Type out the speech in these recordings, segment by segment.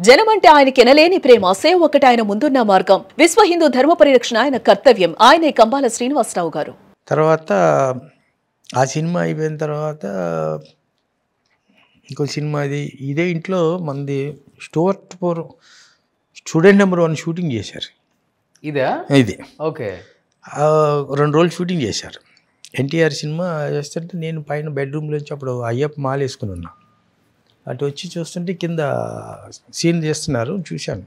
జనమంటే ఆయనకి ఎనలేని ప్రేమ, సేవ ఒకటి ఆయన ముందున్న మార్గం. విశ్వ హిందూ ధర్మ పరిరక్షణ ఆయన కర్తవ్యం. ఆయనే కంబాల శ్రీనివాసరావు గారు. తర్వాత ఆ సినిమా అయిపోయిన తర్వాత ఇంకో సినిమా ఇదే ఇంట్లో మంది స్టూడెంట్ నెంబర్ 1 షూటింగ్ చేశారు. ఇది ఓకే. 2 రోజులు షూటింగ్ చేశారు. ఎన్టీఆర్ సినిమా చేస్తుంటే నేను పైన బెడ్రూమ్లోంచి అప్పుడు అయ్యప్ప మాల వేసుకుని ఉన్నా. అటు వచ్చి చూస్తుంటే కింద సీన్ చేస్తున్నారు, చూశాను.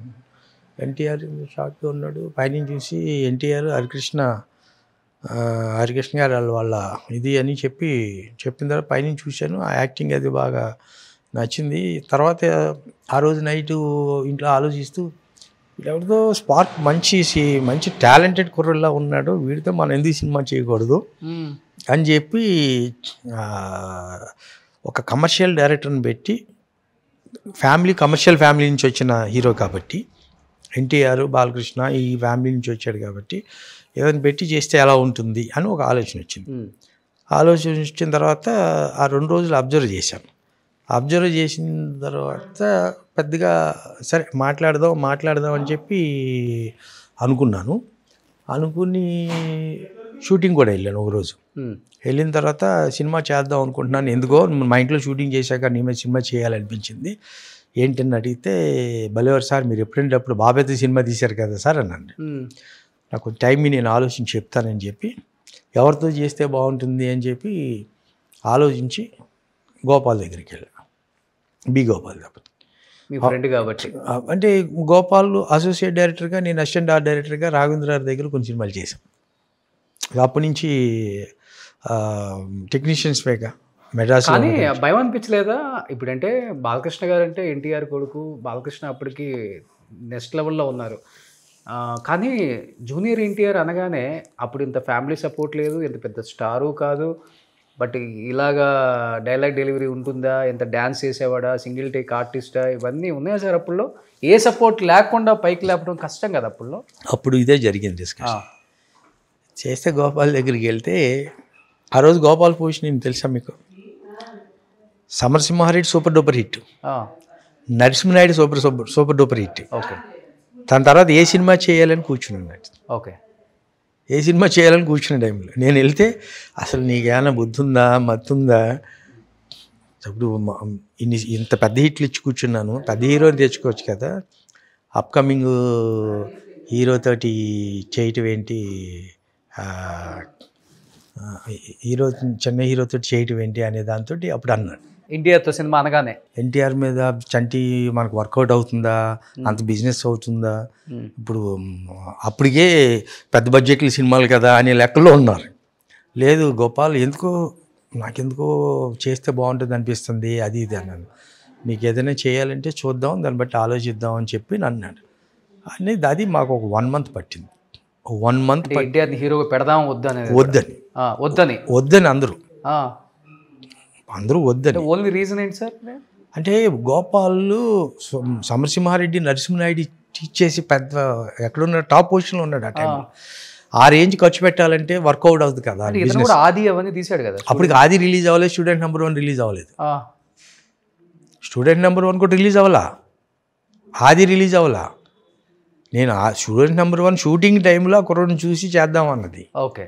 ఎన్టీఆర్ షార్ట్గా ఉన్నాడు. పైన చూసి ఎన్టీఆర్ హరికృష్ణ గారు వాళ్ళ ఇది అని చెప్పిన తర్వాత పైన చూశాను. ఆ యాక్టింగ్ అది బాగా నచ్చింది. తర్వాత ఆ రోజు నైటు ఇంట్లో ఆలోచిస్తూ ఎవరితో స్పార్క్ మంచి టాలెంటెడ్ కుర్రలా ఉన్నాడు, వీడితో మనం ఎందుకు సినిమా చేయకూడదు అని చెప్పి ఒక కమర్షియల్ డైరెక్టర్ని పెట్టి కమర్షియల్ ఫ్యామిలీ నుంచి వచ్చిన హీరో కాబట్టి ఎన్టీఆర్ బాలకృష్ణ ఈ ఫ్యామిలీ నుంచి వచ్చాడు కాబట్టి ఏదైనా పెట్టి చేస్తే ఎలా ఉంటుంది అని ఒక ఆలోచన వచ్చింది. ఆలోచన వచ్చిన తర్వాత ఆ 2 రోజులు అబ్జర్వ్ చేశాను. అబ్జర్వ్ చేసిన తర్వాత పెద్దగా సరే మాట్లాడదాం అని చెప్పి అనుకుని షూటింగ్ కూడా వెళ్ళాను. ఒక రోజు వెళ్ళిన తర్వాత సినిమా చేద్దాం అనుకుంటున్నాను, ఎందుకో మా ఇంట్లో షూటింగ్ చేశాక నీ మీద సినిమా చేయాలనిపించింది. ఏంటని అడిగితే, భలేవారు సార్ మీరు ఎప్పుడప్పుడు బాబాయ్తో సినిమా తీశారు కదా సార్ అన్నాను. నాకు టైం నేను ఆలోచించి చెప్తానని చెప్పి ఎవరితో చేస్తే బాగుంటుంది అని చెప్పి ఆలోచించి గోపాల్ దగ్గరికి వెళ్ళాను. గోపాల్ కాబట్టి మీ ఫ్రెండ్ కాబట్టి, అంటే గోపాల్ అసోసియేట్ డైరెక్టర్గా, నేను అసిస్టెంట్ ఆర్ట్ డైరెక్టర్గా రాఘవేంద్ర గారి దగ్గర కొన్ని సినిమాలు చేశాను. అప్పటి నుంచి టెక్నీషియన్స్ మేక మెడ్రాస్. కానీ భయం అనిపించలేదా? ఇప్పుడంటే బాలకృష్ణ గారు అంటే ఎన్టీఆర్ కొడుకు, బాలకృష్ణ అప్పటికి నెక్స్ట్ లెవెల్లో ఉన్నారు. కానీ జూనియర్ ఎన్టీఆర్ అనగానే అప్పుడు ఇంత ఫ్యామిలీ సపోర్ట్ లేదు, ఇంత పెద్ద స్టారు కాదు. బట్ ఇలాగా డైలాగ్ డెలివరీ ఉంటుందా, ఎంత డ్యాన్స్ చేసేవాడా, సింగిల్ టేక్ ఆర్టిస్టా, ఇవన్నీ ఉన్నాయా సార్ అప్పుడులో? ఏ సపోర్ట్ లేకుండా పైకి లేపడం కష్టం కదా అప్పుడులో. అప్పుడు ఇదే జరిగింది డిస్కషన్. చేస్తే గోపాల్ దగ్గరికి వెళ్తే ఆ రోజు గోపాల్ పొజిషన్ తెలుసా మీకు? Samarasimha Reddy super duper hit, Narasimha Naidu super duper hit. Okay. దాని తర్వాత ఏ సినిమా చేయాలని కూర్చున్నాడు. ఓకే. ఏ సినిమా చేయాలని కూర్చున్న టైంలో నేను వెళ్తే, అసలు నీకేమైనా బుద్ధి ఉందా, మత్తుందా, ఇప్పుడు ఇంత పెద్ద హిట్లు ఇచ్చి కూర్చున్నాను, పెద్ద హీరోని తెచ్చుకోవచ్చు కదా, అప్కమింగ్ హీరోతోటి చేయటం ఏంటి, చిన్న హీరోతో చేయటం ఏంటి అనే దాంతో అప్పుడు అన్నాడు. ఎన్టీఆర్తో సినిమా అనగానే ఎన్టీఆర్ మీద చంటి మనకు వర్కౌట్ అవుతుందా, అంత బిజినెస్ అవుతుందా, ఇప్పుడు అప్పటికే పెద్ద బడ్జెట్ల సినిమాలు కదా అనే లెక్కలో ఉన్నారు. లేదు గోపాల్, నాకెందుకో చేస్తే బాగుంటుంది అనిపిస్తుంది, అది ఇది అన్నాను. నీకు ఏదైనా చేయాలంటే చూద్దాం, దాన్ని బట్టి ఆలోచిద్దాం అని చెప్పి అన్నాడు. అనేది అది మాకు ఒక 1 month పట్టింది. 1 month ఎన్టీఆర్ని హీరోగా పెడదాం వద్దని అందరూ వద్దని. ఓన్లీ రీజన్ ఏంటి సార్? అంటే గోపాల్ సమరసింహారెడ్డి, నరసింహనాయుడు ఇచ్చేసి పెద్ద ఎక్కడున్నాడు, టాప్ పొజిషన్లో ఉన్నాడు. ఆ టైంలో ఆ రేంజ్ ఖర్చు పెట్టాలంటే వర్కౌట్ అవుతుంది కదా. ఆది అవన్నీ తీశాడు కదా. అప్పటికి ఆది రిలీజ్ అవ్వలేదు, స్టూడెంట్ నెంబర్ 1 రిలీజ్ అవ్వలేదు. స్టూడెంట్ నెంబర్ 1 కూడా రిలీజ్ అవ్వాలా, ఆది రిలీజ్ అవ్వాలా. నేను ఆ స్టూడెంట్ నెంబర్ 1 షూటింగ్ టైంలో ఆ కుర్రను చూసి చేద్దామన్నది. ఓకే.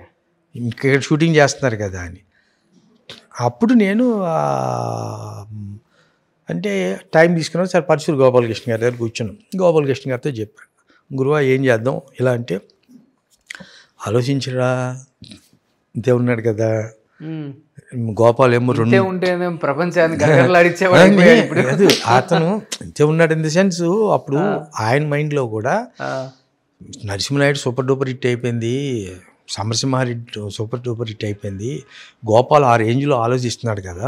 ఇక్కడ షూటింగ్ చేస్తున్నారు కదా అని. అప్పుడు నేను అంటే టైం తీసుకున్నాను సార్. పరశురు గోపాలకృష్ణ గారి దగ్గర కూర్చున్నాం. గోపాలకృష్ణ గారితో చెప్పాను, గురువా ఏం చేద్దాం ఇలా అంటే, ఆలోచించరా, ఇంతే ఉన్నాడు కదా గోపాల్, ఏమో 2 ప్రపంచానికి అతను ఇంతే ఉన్నాడు. ఇన్ ది సెన్స్ అప్పుడు ఆయన మైండ్లో కూడా నరసింహనాయుడు సూపర్ డూపర్ హిట్ అయిపోయింది, సమరసింహారెడ్డి సూపర్ డూపర్ హిట్ అయిపోయింది, గోపాల్ ఆ రేంజ్లో ఆలోచిస్తున్నాడు కదా,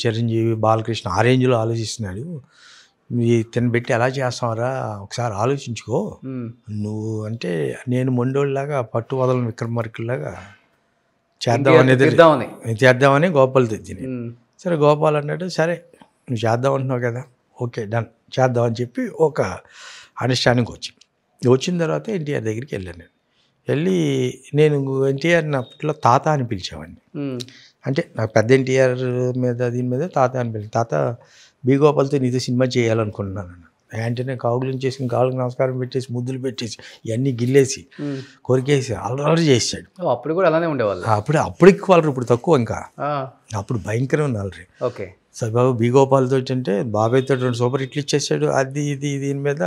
చిరంజీవి బాలకృష్ణ ఆ రేంజ్లో ఆలోచిస్తున్నాడు, తిని పెట్టి ఎలా చేస్తావరా, ఒకసారి ఆలోచించుకో నువ్వు అంటే. నేను మొండోళ్ళలాగా పట్టు వదలని విక్రమార్కుల్లాగా చేద్దామని గోపాల్ తెచ్చింది. సరే గోపాల్ అన్నాడు, సరే నువ్వు చేద్దాం అంటున్నావు కదా, ఓకే డన్ చేద్దామని చెప్పి ఒక అండర్స్టాండింగ్ వచ్చిన తర్వాత ఎన్టీఆర్ దగ్గరికి వెళ్ళాను. నేను ఎన్టీఆర్ని అప్పట్లో తాత అని పిలిచేవాడిని. అంటే నాకు పెద్ద ఎన్టీఆర్ మీద దీని మీద తాత అని పిలిచి, తాత బి గోపాల్తో నీతో సినిమా చేయాలనుకుంటున్నాను అన్న. వెంటనే కాగులు చేసుకుని కాళ్ళకి నమస్కారం పెట్టేసి ముద్దులు పెట్టేసి ఇవన్నీ గిల్లేసి కొరికేసి అల్లరి చేసాడు. అప్పుడు కూడా అలానే ఉండేవాళ్ళు. అప్పటికి వాళ్ళు ఇప్పుడు తక్కువ, ఇంకా అప్పుడు భయంకరమైన అల్లరి. ఓకే. సరే బాబు బి గోపాల్తో అంటే బాబాయ్తో 2 సూపర్ హిట్లు ఇచ్చేసాడు, అది ఇది దీని మీద.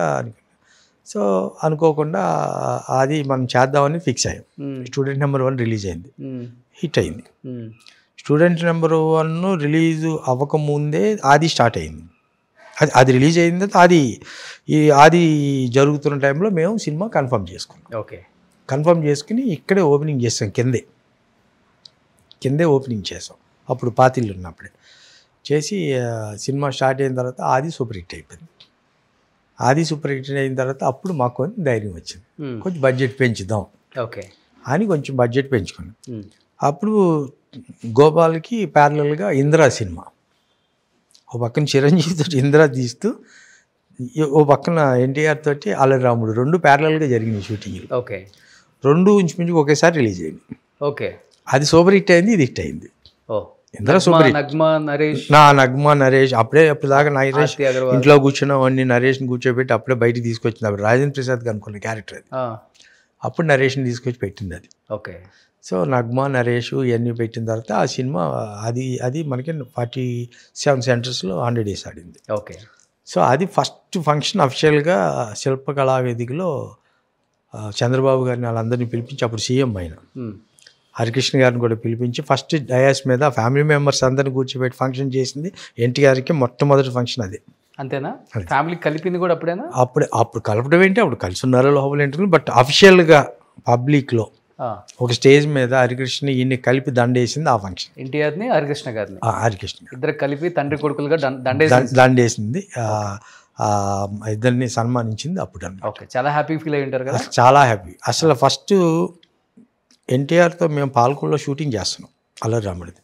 సో అనుకోకుండా అది మనం చేద్దామని ఫిక్స్ అయ్యాం. స్టూడెంట్ నెంబర్ 1 రిలీజ్ అయింది, హిట్ అయింది. స్టూడెంట్ నెంబర్ 1 రిలీజ్ అవ్వకముందే ఆది స్టార్ట్ అయింది. అది రిలీజ్ అయిన తర్వాత ఆది జరుగుతున్న టైంలో మేము సినిమా కన్ఫర్మ్ చేసుకున్నాం. ఓకే. కన్ఫర్మ్ చేసుకుని ఇక్కడే ఓపెనింగ్ చేసాం, కిందే ఓపెనింగ్ చేసాం. అప్పుడు పాతిళ్ళు ఉన్నప్పుడే చేసి సినిమా స్టార్ట్ అయిన తర్వాత ఆది సూపర్ హిట్ అయిపోయింది. ఆది సూపర్ హిట్ అయిన తర్వాత అప్పుడు మాకు కొంచెం ధైర్యం వచ్చింది, కొంచెం బడ్జెట్ పెంచుదాం ఓకే అని కొంచెం బడ్జెట్ పెంచుకున్నాం. అప్పుడు గోపాల్కి ప్యారలల్గా ఇందిరా సినిమా, ఓ పక్కన చిరంజీవితో ఇందిరా తీస్తూ, ఓ పక్కన ఎన్టీఆర్ తోటి అల్లరి రాముడు, 2 ప్యారలల్గా జరిగినాయి షూటింగ్లు. ఓకే. 2 ఇంచుమించు ఒకేసారి రిలీజ్ అయింది. ఓకే. అది సూపర్ హిట్ అయింది, ఇది హిట్ అయింది. Indira super hit. నగ్మా నరేష్ అప్పుడు దాకా నరేష్ ఇంట్లో కూర్చున్నవాడిని నరేష్ని కూర్చోబెట్టి అప్పుడే బయటికి తీసుకొచ్చింది. అప్పుడు రాజేంద్ర ప్రసాద్ అనుకున్న క్యారెక్టర్ అది. అప్పుడు నరేష్ని తీసుకొచ్చి పెట్టింది అది. ఓకే. సో నగ్మా నరేష్ ఇవన్నీ పెట్టిన తర్వాత ఆ సినిమా అది మనకి 47 సెంటర్స్లో 100 days ఆడింది. ఓకే. సో అది ఫస్ట్ ఫంక్షన్ అఫిషియల్గా శిల్పకళా వేదికలో చంద్రబాబు గారిని వాళ్ళందరినీ పిలిపించి, అప్పుడు సీఎం అయిన హరికృష్ణ గారిని కూడా పిలిపించి ఫస్ట్ డయాస్ మీద ఫ్యామిలీ మెంబర్స్ అందరిని కూర్చోబెట్టి ఫంక్షన్ చేసింది ఎన్టీఆర్కి మొట్టమొదటి ఫంక్షన్ అది. అంతేనా? ఫ్యామిలీ కలిపింది కూడా అప్పుడేనా? అప్పుడు కలపడం ఏంటి, అప్పుడు కలిసి ఉన్నారో లోపల ఏంటి, బట్ అఫిషియల్గా పబ్లిక్లో ఒక స్టేజ్ మీద హరికృష్ణ ఈయన్ని కలిపి దండేసింది ఆ ఫంక్షన్. ఎన్టీఆర్ని హరికృష్ణ గారిని ఇద్దరు కలిపి తండ్రి కొడుకులుగా దండేసింది, ఇద్దరిని సన్మానించింది అప్పుడు. ఓకే. చాలా హ్యాపీ ఫీల్ అయ్యి ఉంటారు కదా? చాలా హ్యాపీ. అసలు ఫస్ట్ ఎన్టీఆర్తో మేము పాలకొల్లో షూటింగ్ చేస్తున్నాం అల్లరి రాముడిది.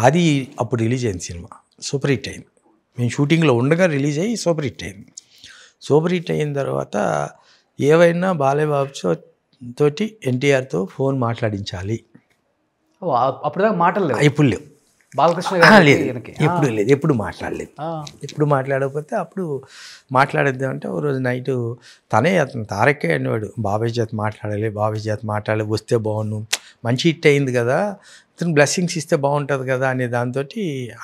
అది అప్పుడు రిలీజ్ అయింది సినిమా, సూపర్ హిట్ అయింది. మేము షూటింగ్లో ఉండగా రిలీజ్ అయ్యి సూపర్ హిట్ అయింది. సూపర్ హిట్ అయిన తర్వాత ఏవైనా బాలయ్యబాబు తోటి ఎన్టీఆర్తో ఫోన్ మాట్లాడించాలి. అప్పుడు దాకా మాట్లాడలేదు? ఇప్పుడు లేవు. బాలకృష్ణ లేదు, ఎప్పుడు మాట్లాడలేదు. ఎప్పుడు మాట్లాడకపోతే అప్పుడు మాట్లాడేద్దాం అంటే ఓ రోజు నైటు తనే అతను తారకే అనేవాడు, బాబాయ్ చేత మాట్లాడాలి, వస్తే బాగుండు, మంచి హిట్ అయింది కదా, ఇతను బ్లెస్సింగ్స్ ఇస్తే బాగుంటుంది కదా అనే దాంతో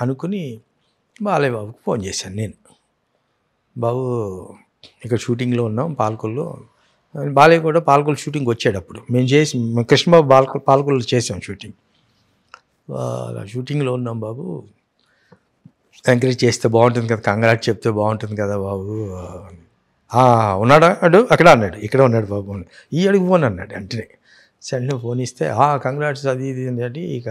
అనుకుని బాలయ్య బాబుకి ఫోన్ చేశాను నేను. బాబు ఇక్కడ షూటింగ్లో ఉన్నాం పాలకొల్లో. బాలయ్య కూడా పాలకొల్లు షూటింగ్ వచ్చాడు. అప్పుడు మేము కృష్ణబాబు పాలకొల్లు చేసాం షూటింగ్. షూటింగ్లో ఉన్నాం బాబు, ఎంకరేజ్ చేస్తే బాగుంటుంది కదా, కంగ్రాట్ చెప్తే బాగుంటుంది కదా బాబు. ఉన్నాడా అక్కడ అన్నాడు, ఇక్కడ ఉన్నాడు బాబు, ఈ అడుగు ఫోన్ అన్నాడు. వెంటనే సరే ఫోన్ ఇస్తే కంగ్రాట్స్ అది ఇది అంటే ఇక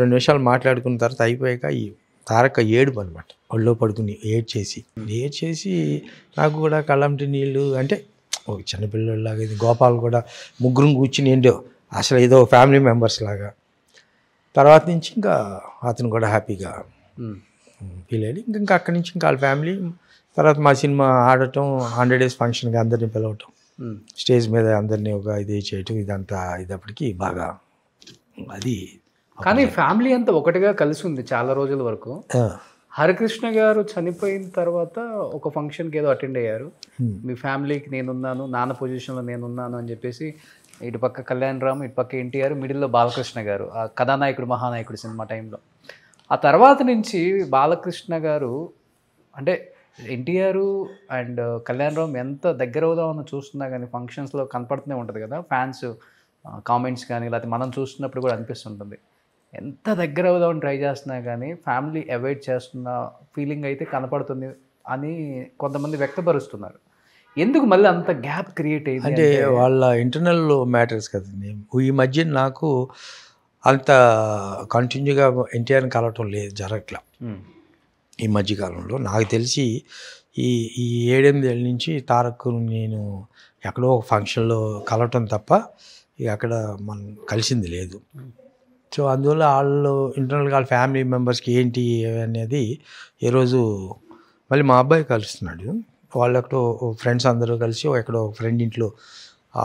2 నిమిషాలు మాట్లాడుకున్న తర్వాత అయిపోయాక ఈ తారక ఏడుపు అనమాట, ఒళ్ళో పడుకుని ఏడ్చేసి నాకు కూడా కళ్ళంటి నీళ్ళు అంటే ఒక చిన్నపిల్లలాగా, ఇది గోపాల్ కూడా ముగ్గురు కూర్చుని ఏంటో అసలు ఏదో ఫ్యామిలీ మెంబర్స్ లాగా. తర్వాత నుంచి ఇంకా అతను కూడా హ్యాపీగా ఫీల్ అయ్యి ఇంకా అక్కడి నుంచి ఇంకా వాళ్ళ ఫ్యామిలీ. తర్వాత మా సినిమా ఆడటం, 100 days ఫంక్షన్గా అందరినీ పిలవటం, స్టేజ్ మీద అందరినీ ఒక ఇది చేయటం, ఇదంతా ఇదప్పటికి బాగా అది. కానీ ఫ్యామిలీ అంతా ఒకటిగా కలిసి ఉంది చాలా రోజుల వరకు. హరికృష్ణ గారు చనిపోయిన తర్వాత ఒక ఫంక్షన్కి ఏదో అటెండ్ అయ్యారు, మీ ఫ్యామిలీకి నేనున్నాను, నాన్న పొజిషన్లో నేనున్నాను అని చెప్పేసి. ఇటు పక్క కళ్యాణ్ రామ్, ఇటు పక్క ఎన్టీఆర్, మిడిల్లో బాలకృష్ణ గారు, ఆ కథానాయకుడు మహానాయకుడు సినిమా టైంలో. ఆ తర్వాత నుంచి బాలకృష్ణ గారు అంటే ఎన్టీఆర్ అండ్ కళ్యాణ్ రామ్ ఎంత దగ్గర అవుదామని చూస్తున్నా కానీ ఫంక్షన్స్లో కనపడుతూనే ఉంటుంది కదా, ఫ్యాన్స్ కామెంట్స్ కానీ లేకపోతే మనం చూస్తున్నప్పుడు కూడా అనిపిస్తుంటుంది. ఎంత దగ్గర అవుదామని ట్రై చేస్తున్నా కానీ ఫ్యామిలీ అవాయిడ్ చేస్తున్న ఫీలింగ్ అయితే కనపడుతుంది అని కొంతమంది వ్యక్తపరుస్తున్నారు. ఎందుకు మళ్ళీ అంత గ్యాప్ క్రియేట్ అయ్యింది అంటే వాళ్ళ ఇంటర్నల్ మ్యాటర్స్ కదండి. ఈ మధ్య నాకు అంత కంటిన్యూగా ఎన్టీఆర్ని కలవటం జరగట్లా ఈ మధ్యకాలంలో. నాకు తెలిసి ఈ 7-8 ఏళ్ళ నుంచి తారక్ నేను ఎక్కడో ఒక ఫంక్షన్లో కలవటం తప్ప ఇక అక్కడ మనం కలిసింది లేదు. సో అందువల్ల వాళ్ళు ఇంటర్నల్గా వాళ్ళ ఫ్యామిలీ మెంబర్స్కి ఏంటి అనేది ఏ రోజు మళ్ళీ మా అబ్బాయి కలుస్తున్నాడు. వాళ్ళు ఎక్కడో ఫ్రెండ్స్ అందరూ కలిసి ఎక్కడో ఫ్రెండ్ ఇంట్లో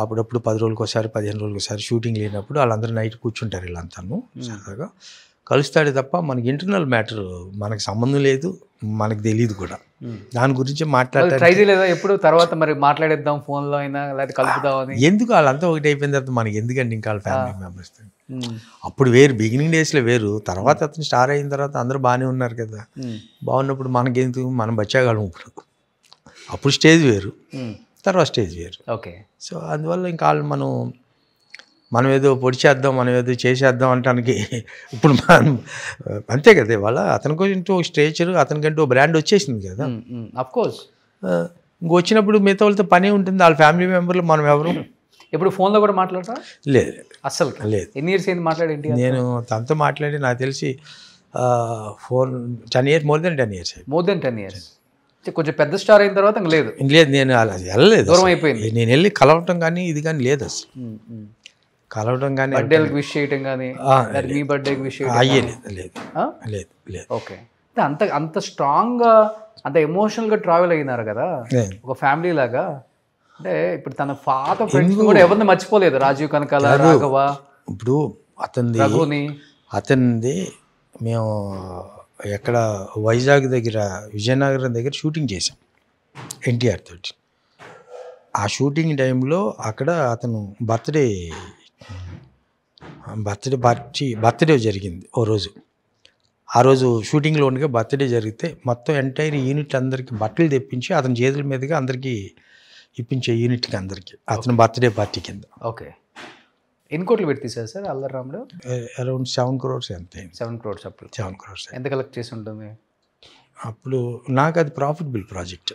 అప్పుడప్పుడు 10 రోజులకి ఒకసారి 15 రోజులకి ఒకసారి షూటింగ్ లేనప్పుడు వాళ్ళందరూ నైట్ కూర్చుంటారు వీళ్ళంతాను సరదాగా. కలుస్తాడే తప్ప మనకి ఇంటర్నల్ మ్యాటర్ మనకి సంబంధం లేదు, మనకు తెలియదు కూడా. దాని గురించి మాట్లాడతారు. ట్రై చేయలేదా ఎప్పుడు? తర్వాత మరి మాట్లాడేద్దాం ఫోన్లో అయినా లేకపోతే కలుపుదామని? ఎందుకు వాళ్ళంతా ఒకటి అయిపోయిన తర్వాత మనకి ఎందుకండి ఇంకా వాళ్ళ ఫ్యామిలీ మెంబర్స్. అప్పుడు వేరు, బిగినింగ్ డేస్లో వేరు. తర్వాత అతను స్టార్ అయిన తర్వాత అందరూ బాగానే ఉన్నారు కదా. బాగున్నప్పుడు మనకెందుకు, మనం బచ్చాగాళ్ళం ఇప్పుడు. అప్పుడు స్టేజ్ వేరు, తర్వాత స్టేజ్ వేరు. ఓకే. సో అందువల్ల ఇంకా వాళ్ళు మనం ఏదో పొడి చేద్దాం, మనం ఏదో చేసేద్దాం అంటానికి ఇప్పుడు మనం అంతే కదా. వాళ్ళ అతనికంటూ ఒక స్ట్రేచర్, అతనికంటూ ఒక బ్రాండ్ వచ్చేసింది కదా. అఫ్కోర్స్. ఇంకొచ్చినప్పుడు మిగతా వాళ్ళతో పని ఉంటుంది. వాళ్ళ ఫ్యామిలీ మెంబర్లు మనం ఎవరు. ఇప్పుడు ఫోన్లో కూడా మాట్లాడతా? లేదు అస్సలు లేదు. ఎన్ని ఇయర్స్ అయింది మాట్లాడేంటి? నేను తనతో మాట్లాడి నాకు తెలిసి 10 years, more than 10 years. More than 10 years. కొంచెం పెద్ద స్టార్ అయిన తర్వాత లేదు. లేదు, నేను అలా వెళ్ళలేదు, దూరం అయిపోయింది. నేను వెళ్ళి కలవటం కానీ ఇది కానీ లేదు అసలు. కలవటం కానీ, బర్త్డేలకు విష్ చేయటం కానీ, మీ బర్త్డేకి విష్ చేయడం అయ్యే లేదు. లేదు లేదు. ఓకే. అంత స్ట్రాంగ్గా, అంత ఎమోషనల్గా ట్రావెల్ అయినారు కదా ఒక ఫ్యామిలీ లాగా. అంటే ఇప్పుడు తన పాత ఫ్రెండ్స్ కూడా ఎవరిని మర్చిపోలేదు. రాజీవ్ కనకాల, రాఘవ, ఇప్పుడు అతనిది మేము ఎక్కడ వైజాగ్ దగ్గర, విజయనగరం దగ్గర షూటింగ్ చేసాం ఎన్టీఆర్ తోటి. ఆ షూటింగ్ టైంలో అక్కడ అతను బర్త్డే జరిగింది ఓ రోజు. ఆ రోజు షూటింగ్లో ఉండగా బర్త్డే జరిగితే మొత్తం ఎంటైర్ యూనిట్ అందరికీ బట్టలు తెప్పించి అతని చేతుల మీదుగా అందరికీ ఇప్పించే యూనిట్కి అందరికీ అతని బర్త్డే పార్టీ కింద. ఓకే. ఎన్ని కోట్లు పెట్టి తీశారు సార్ అల్లరి రాముడు? అరౌండ్ 7 crores అంతే. 7 crores అప్పుడు. 7 crores. ఎంత కలెక్ట్ చేసి ఉంటుంది అప్పుడు? నాకు అది ప్రాఫిటబుల్ ప్రాజెక్ట్.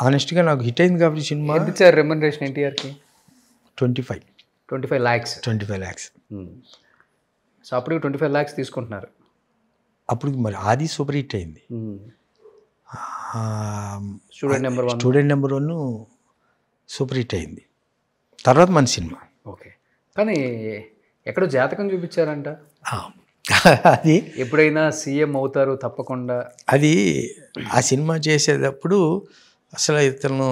ఆనెస్ట్గా నాకు హిట్ అయింది కాబట్టి సినిమా. ఎంత ఇచ్చారు రెమ్యునరేషన్ ఎన్టీఆర్కి? 25 lakhs. సో అప్పుడు 25 lakhs తీసుకుంటున్నారు. అప్పుడు మరి ఆది సూపర్ హిట్ అయింది. స్టూడెంట్ నెంబర్ 1 సూపర్ హిట్ అయింది. తర్వాత మన సినిమా. ఓకే. కానీ ఎక్కడో జాతకం చూపించారంట. అది ఎప్పుడైనా సీఎం అవుతారు తప్పకుండా. అది ఆ సినిమా చేసేటప్పుడు అసలు ఇతను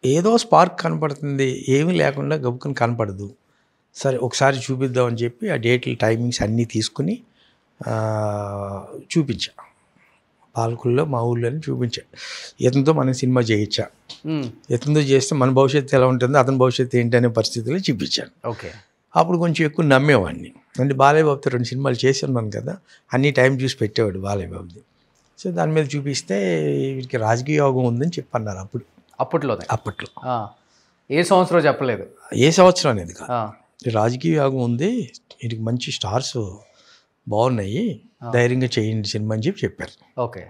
ఏదో స్పార్క్ కనపడుతుంది, ఏమీ లేకుండా గబుక్కుని కనపడదు. సరే ఒకసారి చూపిద్దామని చెప్పి ఆ డేట్లు, టైమింగ్స్ అన్నీ తీసుకుని చూపించా. పాలకుల్లో మా ఊళ్ళోనే చూపించా. ఇతనితో మనం సినిమా చేయించా. ఇతనితో చేస్తే మన భవిష్యత్తు ఎలా ఉంటుందో, అతని భవిష్యత్తు ఏంటి అనే పరిస్థితుల్లో చూపించాను. ఓకే. అప్పుడు కొంచెం ఎక్కువ నమ్మేవాడిని. అంటే బాలయ్య బాబుతో 2 సినిమాలు చేసి ఉన్నాను కదా, అన్ని టైం చూసి పెట్టేవాడు బాలయ్య బాబుది. సో దాని మీద చూపిస్తే వీరికి రాజకీయ యోగం ఉందని చెప్పన్నారు అప్పట్లో. ఏ సంవత్సరం చెప్పలేదు, ఏ సంవత్సరం అనేది కాదు. రాజకీయ యోగం ఉంది, వీటికి మంచి స్టార్స్ బాగున్నాయి, ధైర్యంగా చేయండి సినిమా అని చెప్పారు. ఓకే.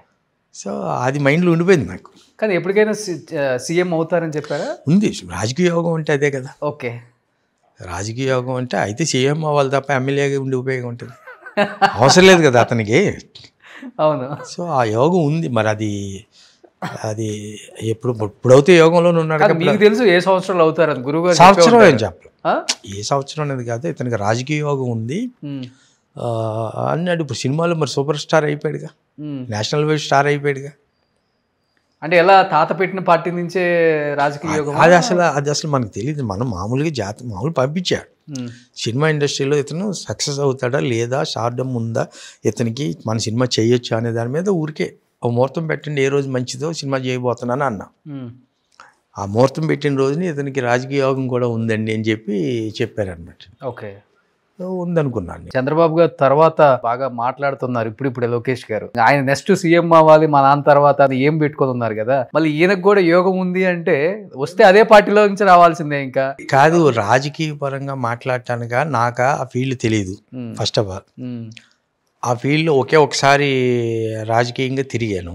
సో అది మైండ్లో ఉండిపోయింది నాకు. కానీ ఎప్పటికైనా సీఎం అవుతారని చెప్పారా? ఉంది. రాజకీయ యోగం అంటే అదే కదా. ఓకే. రాజకీయ యోగం అంటే అయితే సీఎం అవ్వాలి తప్ప ఎమ్మెల్యేగా ఉండి ఉపయోగం ఉంటుంది, అవసరం లేదు కదా అతనికి. అవును. సో ఆ యోగం ఉంది. మరి అది ఇప్పుడైతే యోగంలోనే ఉన్నాడు. మీకు తెలుసు ఏ సంవత్సరంలో అవుతారని గురువు సంవత్సరం ఏం చెప్పలేదు. ఏ సంవత్సరం అనేది కాదు, ఇతనికి రాజకీయ యోగం ఉంది అన్నాడు. ఇప్పుడు సినిమాలో మరి సూపర్ స్టార్ అయిపోయాడుగా, నేషనల్ వైడ్ స్టార్ అయిపోయాడుగా. అంటే ఎలా తాత పెట్టిన పార్టీ నుంచే రాజకీయ యోగం? అది అసలు మనకు తెలియదు. మనం మామూలుగా మామూలు పంపించాడు. సినిమా ఇండస్ట్రీలో ఇతను సక్సెస్ అవుతాడా లేదా, స్టార్డమ్ ఉందా ఇతనికి, మన సినిమా చేయొచ్చు అనే దాని మీద ఊరికే ఓ ముహూర్తం పెట్టండి, ఏ రోజు మంచిదో సినిమా చేయబోతున్నాను అన్నా. ఆ ముహూర్తం పెట్టిన రోజుని ఇతనికి రాజకీయ యోగం కూడా ఉందండి అని చెప్పారనమాట. ఓకే. ఉందనుకున్నాను. చంద్రబాబు గారు తర్వాత బాగా మాట్లాడుతున్నారు ఇప్పుడే లోకేష్ గారు, ఆయన నెక్స్ట్ సీఎం అవ్వాలి మా నాన్న తర్వాత అని ఏం పెట్టుకొని ఉన్నారు కదా. మళ్ళీ ఈయనకు కూడా యోగం ఉంది అంటే వస్తే అదే పార్టీలో నుంచి రావాల్సిందే. ఇంకా కాదు, రాజకీయ పరంగా మాట్లాడటానుగా నాకు ఆ ఫీల్డ్ తెలియదు. ఫస్ట్ ఆఫ్ ఆల్ ఆ ఫీల్డ్లో ఒకసారి రాజకీయంగా తిరిగాను.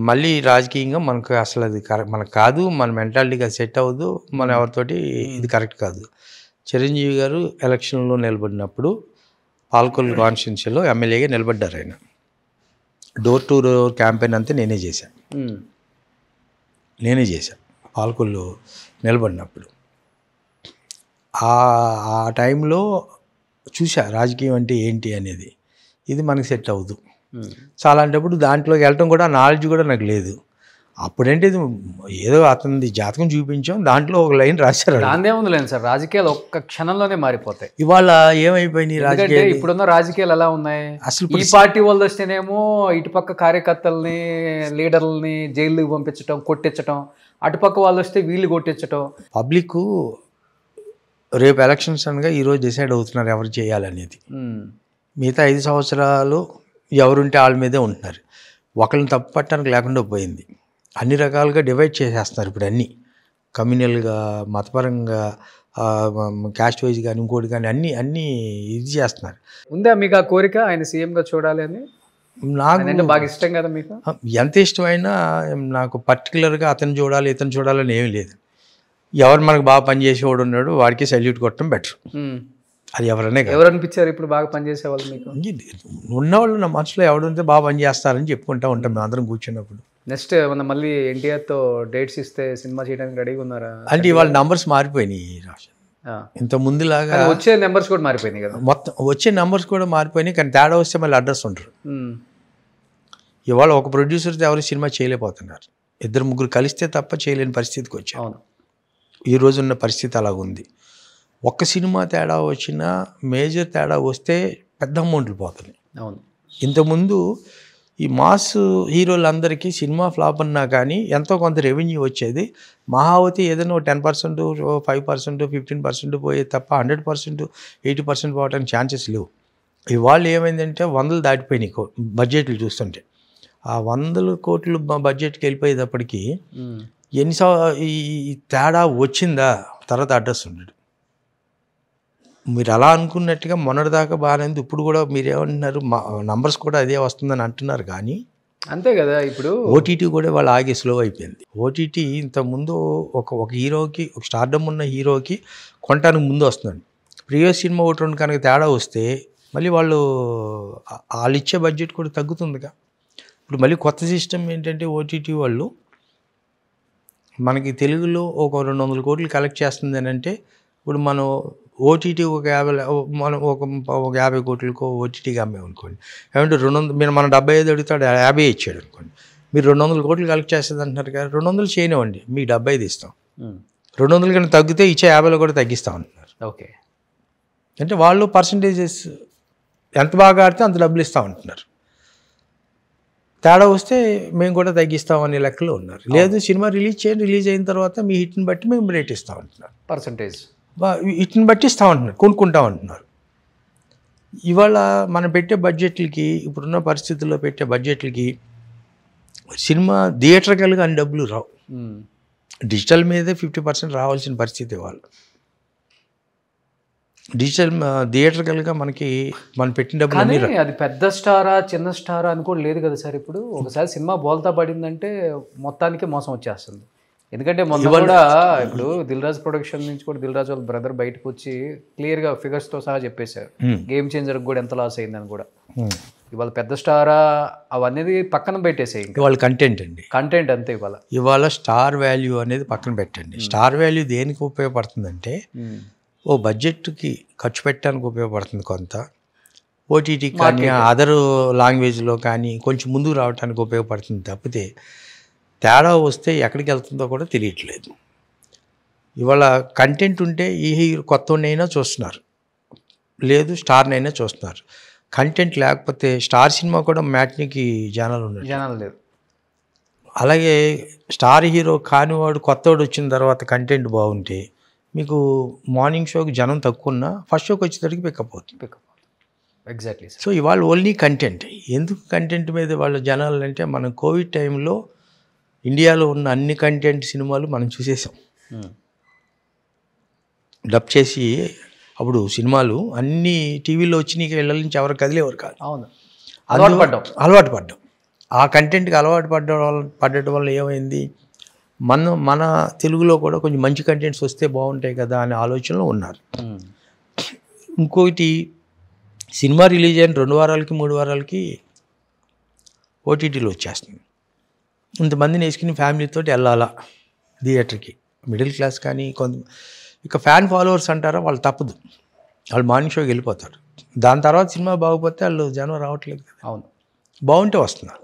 మళ్ళీ రాజకీయంగా మనకు అసలు అది మనకు కాదు, మన మెంటాలిటీగా సెట్ అవ్వదు, మన ఎవరితోటి ఇది కరెక్ట్ కాదు. చిరంజీవి గారు ఎలక్షన్లో నిలబడినప్పుడు పాలకొల్లు కాన్స్టిట్యున్సీలో ఎమ్మెల్యేగా నిలబడ్డారు. ఆయన డోర్ టు డోర్ క్యాంపెయిన్ అంతా నేనే చేశాను పాలకొల్లు నిలబడినప్పుడు. ఆ టైంలో చూసా రాజకీయం అంటే ఏంటి అనేది, ఇది మనకి సెట్ అవ్వదు. సో అలాంటప్పుడు దాంట్లోకి వెళ్ళటం కూడా నాలెడ్జ్ కూడా నాకు లేదు. అప్పుడంటే ఇది ఏదో అతనిది జాతకం చూపించాం, దాంట్లో ఒక లైన్ రాశారు. దాందే ఉంది లేదు సార్, రాజకీయాలు ఒక్క క్షణంలోనే మారిపోతాయి. ఇవాళ ఏమైపోయినాయి రాజకీయాలు? ఇప్పుడున్న రాజకీయాలు ఎలా ఉన్నాయి, అసలు ఈ పార్టీ వాళ్ళు వస్తేనేమో ఇటుపక్క కార్యకర్తల్ని లీడర్లని జైలుకి పంపించడం, కొట్టించడం, అటుపక్క వాళ్ళు వస్తే వీళ్ళు కొట్టించడం. పబ్లిక్ రేపు ఎలక్షన్స్ అనగా ఈరోజు డిసైడ్ అవుతున్నారు ఎవరు చేయాలనేది. మిగతా 5 సంవత్సరాలు ఎవరుంటే వాళ్ళ మీదే ఉంటున్నారు. ఒకరిని తప్పు పట్టడానికి లేకుండా పోయింది. అన్ని రకాలుగా డివైడ్ చేసేస్తున్నారు ఇప్పుడు, అన్నీ కమ్యూనల్గా, మతపరంగా, క్యాస్ట్ వైజ్ కానీ ఇంకోటి కానీ అన్నీ ఇది చేస్తున్నారు. ఉందా మీకు ఆ కోరిక ఆయన సీఎంగా చూడాలి అని? నాకు బాగా ఇష్టం కదా మీకు. ఎంత ఇష్టమైనా నాకు పర్టికులర్గా అతను చూడాలి ఇతను చూడాలని ఏమీ లేదు. ఎవరు మనకు బాగా పనిచేసేవాడు ఉన్నాడు వాడికి సల్యూట్ కొట్టడం బెటర్. అది ఎవరనే కాదు. ఎవరు అనిపించారు ఇప్పుడు బాగా పనిచేసే వాళ్ళు మీకు? ఉన్నవాళ్ళు నా మనసులో ఎవడుంటే బాగా పనిచేస్తారని చెప్పుకుంటూ ఉంటాం మేము అందరం కూర్చున్నప్పుడు. నెక్స్ట్ మనం మళ్ళీ ఎన్టీఆర్తో డేట్స్ ఇస్తే సినిమా చేయడానికి రెడీగా ఉన్నారా? అంటే ఇవాళ నంబర్స్ మారిపోయినాయి రాషన్. ఇంత ముందులాగా వచ్చే నెంబర్స్ కూడా మారిపోయినాయి కదా. మొత్తం వచ్చే నెంబర్స్ కూడా మారిపోయినాయి, కానీ తేడా వస్తే మళ్ళీ అడ్రస్ ఉంటారు. ఇవాళ ఒక ప్రొడ్యూసర్తో ఎవరు సినిమా చేయలేకపోతున్నారు. 2-3 కలిస్తే తప్ప చేయలేని పరిస్థితికి వచ్చారు. అవును, ఈ రోజున్న పరిస్థితి అలాగుంది. ఒక్క సినిమా తేడా వచ్చినా, మేజర్ తేడా వస్తే పెద్ద అమౌంట్లు పోతున్నాయి. అవును, ఇంతకుముందు ఈ మాస్ హీరోలందరికీ సినిమా ఫ్లాప్ అన్నా కానీ ఎంతో కొంత రెవెన్యూ వచ్చేది. మహావతి ఏదైనా 10%, 5%, 15% పోయే తప్ప 100%, 80% పోవడానికి ఛాన్సెస్ లేవు. ఇవాళ ఏమైందంటే 100 దాటిపోయినాయి బడ్జెట్లు చూస్తుంటే. ఆ 100 కోట్లు బడ్జెట్కి వెళ్ళిపోయేటప్పటికి ఈ తేడా వచ్చిందా తర్వాత అడ్రస్ ఉండడు. మీరు అలా అనుకున్నట్టుగా మొన్నటిదాకా బాగానే, ఇప్పుడు కూడా మీరు ఏమంటున్నారు, నంబర్స్ కూడా అదే వస్తుందని అంటున్నారు. కానీ అంతే కదా. ఇప్పుడు ఓటీటీ కూడా వాళ్ళు ఆగే స్లో అయిపోయింది. ఓటీటీ ఇంతకుముందు ఒక హీరోకి, ఒక స్టార్డమ్ ఉన్న హీరోకి కొనడానికి ముందు వస్తుందండి. ప్రీవియస్ సినిమా 1-2 కనుక తేడా వస్తే మళ్ళీ వాళ్ళు ఇచ్చే బడ్జెట్ కూడా తగ్గుతుందిగా. ఇప్పుడు మళ్ళీ కొత్త సిస్టమ్ ఏంటంటే ఓటీటీ వాళ్ళు మనకి తెలుగులో ఒక 200 కోట్లు కలెక్ట్ చేస్తుంది అని అంటే, ఇప్పుడు మనం ఓటీటీ ఒక 50 కోట్లకో ఓటీటీకి అమ్మేమనుకోండి, ఏమంటే 200, మీరు మన 75 అడుగుతాడు 50 ఇచ్చాడు అనుకోండి, మీరు 200 కోట్లు కలెక్ట్ చేస్తుంది అంటున్నారు కదా, 200 చేయనివ్వండి, మీకు 75 ఇస్తాం. 200 కన్నా తగ్గితే ఇచ్చే 50లో కూడా తగ్గిస్తాం అంటున్నారు. ఓకే, అంటే వాళ్ళు పర్సంటేజెస్ ఎంత బాగా ఆడితే అంత డబ్బులు ఇస్తాం అంటున్నారు. తేడా వస్తే మేము కూడా తగ్గిస్తాం అనే లెక్కలో ఉన్నారు. లేదు సినిమా రిలీజ్ చేయండి, రిలీజ్ అయిన తర్వాత మీ హిట్ని బట్టి మేము రేట్ ఇస్తాం అంటున్నారు. పర్సంటేజ్ హిట్ని బట్టి ఇస్తాం అంటున్నారు, కొనుక్కుంటాం అంటున్నారు. ఇవాళ మనం పెట్టే బడ్జెట్లకి, ఇప్పుడున్న పరిస్థితుల్లో పెట్టే బడ్జెట్లకి సినిమా థియేటర్కల్గా అన్ని డబ్బులు రావు. డిజిటల్ మీదే 50% రావాల్సిన పరిస్థితి ఇవాళ. డిజిటల్ థియేటర్కల్గా మనకి మనం పెట్టిన డబ్బులు, అది పెద్ద స్టారా చిన్న స్టారా అని కూడా లేదు కదా సార్. ఇప్పుడు ఒకసారి సినిమా బోల్తా పడిందంటే మొత్తానికి మోసం వచ్చేస్తుంది. ఎందుకంటే మొన్న కూడా ఇప్పుడు దిల్ రాజు ప్రొడక్షన్ నుంచి కూడా దిల్ రాజు వాళ్ళ బ్రదర్ బయటకు వచ్చి క్లియర్గా ఫిగర్స్తో సహా చెప్పేశారు, గేమ్ చేంజర్కి కూడా ఎంత లాస్ అయిందని కూడా. ఇవాళ పెద్ద స్టారా అవన్నీ పక్కన పెట్టేసాయి, ఇవాళ కంటెంట్ అండి, కంటెంట్ అంతే. ఇవాళ స్టార్ వాల్యూ అనేది పక్కన పెట్టండి. స్టార్ వాల్యూ దేనికి ఉపయోగపడుతుందంటే, ఓ బడ్జెట్కి ఖర్చు పెట్టడానికి ఉపయోగపడుతుంది కొంత, ఓటీటీ కానీ అదర్ లాంగ్వేజ్లో కానీ కొంచెం ముందుకు రావడానికి ఉపయోగపడుతుంది తప్పితే, తేడా వస్తే ఎక్కడికి వెళ్తుందో కూడా తెలియట్లేదు. ఇవాళ కంటెంట్ ఉంటే ఈ హీరో కొత్తనైనా చూస్తున్నారు, లేదు స్టార్నైనా చూస్తున్నారు. కంటెంట్ లేకపోతే స్టార్ సినిమా కూడా మ్యాట్నికి జనాలు లేదు. అలాగే స్టార్ హీరో కానివాడు కొత్తవాడు వచ్చిన తర్వాత కంటెంట్ బాగుంటే మీకు మార్నింగ్ షోకి జనం తక్కువ ఉన్నా ఫస్ట్ షోకి వచ్చేసరికి పికప్ అవుతుంది. ఎగ్జాక్ట్లీ. సో ఇవాళ ఓన్లీ కంటెంట్. ఎందుకు కంటెంట్ మీద వాళ్ళ జనాలు అంటే, మనం కోవిడ్ టైంలో ఇండియాలో ఉన్న అన్ని కంటెంట్ సినిమాలు మనం చూసేసాం. డబ్ చేసి అప్పుడు సినిమాలు అన్ని టీవీలో వచ్చినాయి, ఇళ్ళ నుంచి ఎవరు కదిలేవారు కాదు. అవును, అలవాటు పడ్డాం. ఆ కంటెంట్కి అలవాటు పడ్డటం వల్ల ఏమైంది, మన తెలుగులో కూడా కొంచెం మంచి కంటెంట్స్ వస్తే బాగుంటాయి కదా అనే ఆలోచనలో ఉన్నారు. ఇంకొకటి, సినిమా రిలీజ్ అయిన 2 వారాలకి 3 వారాలకి ఓటీటీలో వచ్చేస్తుంది. ఇంతమందిని వేసుకుని ఫ్యామిలీతో వెళ్ళాలా థియేటర్కి, మిడిల్ క్లాస్ కానీ కొంత ఇక ఫ్యాన్ ఫాలోవర్స్ అంటారా, వాళ్ళు తప్పదు, వాళ్ళు మార్నింగ్ షోకి వెళ్ళిపోతారు. దాని తర్వాత సినిమా బాగోపోతే వాళ్ళు జనం రావట్లేదు కదా. అవును, బాగుంటే వస్తున్నారు.